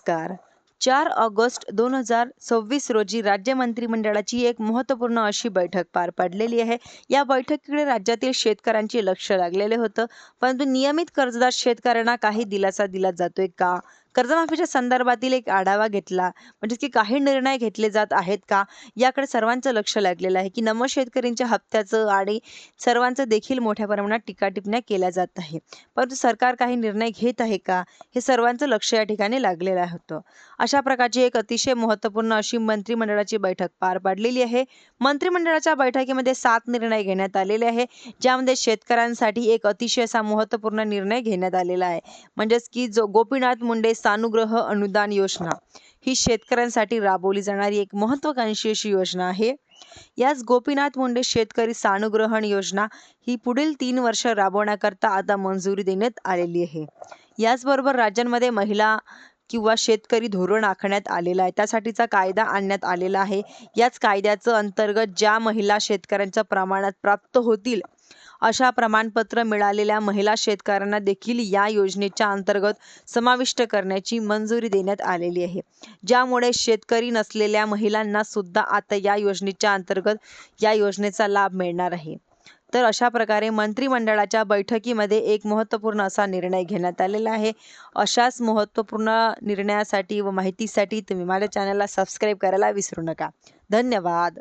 नमस्कार. 4 ऑगस्ट 2026 रोजी राज्य मंत्रिमंडळाची एक महत्त्वपूर्ण अशी बैठक पार पडलेली आहे. या बैठकीकडे राज्यातील शेतकऱ्यांचे लक्ष लागलेले होतं. परंतु नियमित कर्जदार शेतकऱ्यांना काही दिलासा दिला जातोय का? कर्जमाफीच्या संदर्भातील एक आढावा घेतला. म्हणजे की काही निर्णय घेतले जात आहेत का? याकडे सर्वांचं लक्ष लागलेलं आहे, की शेतकऱ्यांच्या हप्त्याचं आणि सर्वांचं देखील मोठ्या प्रमाणात टीका-टिप्पण्या केल्या जात आहे. परंतु सरकार काही निर्णय घेत आहे का? हे सर्वांचं लक्ष या ठिकाणी लागलेलं होतं. अशा प्रकारची एक अतिशय महत्त्वपूर्ण अशी मंत्रिमंडळाची बैठक पार पडलेली आहे. मंत्रिमंडळाच्या बैठकीमध्ये 7 निर्णय घेण्यात आलेले आहे, ज्यामध्ये शेतकऱ्यांसाठी एक अतिशय असा महत्त्वपूर्ण निर्णय घेण्यात आलेला आहे. म्हणजेच की जो गोपीनाथ मुंडे सानुग्रह अनुदान योजना ही शेतकऱ्यांसाठी राबवली जाणारी एक महत्त्वाकांक्षी अशी योजना आहे. याच गोपीनाथ मुंडे शेतकरी सानुग्रहण योजना ही पुढील 3 वर्ष राबवण्याकरता आता मंजुरी देण्यात आलेली आहे. याचबरोबर राज्यांमध्ये महिला किंवा शेतकरी धोरण आखण्यात आलेलं आहे. त्यासाठीचा कायदा आणण्यात आलेला आहे. याच कायद्याचं अंतर्गत ज्या महिला शेतकऱ्यांच्या प्रमाणात प्राप्त होतील अशा प्रमाणपत्र मिळालेल्या महिला शेतकऱ्यांना देखील या योजनेच्या अंतर्गत समाविष्ट करण्याची मंजुरी देण्यात आलेली आहे. ज्यामुळे शेतकरी नसलेल्या महिलांना सुद्धा आता या योजनेच्या अंतर्गत या योजनेचा लाभ मिळणार आहे. तर अशा प्रकारे मंत्रिमंडळाच्या बैठकीमध्ये एक महत्त्वपूर्ण असा निर्णय घेण्यात आलेला आहे. अशाच महत्त्वपूर्ण निर्णयासाठी व माहितीसाठी तुम्ही माझ्या चॅनलला सबस्क्राईब करायला विसरू नका. धन्यवाद.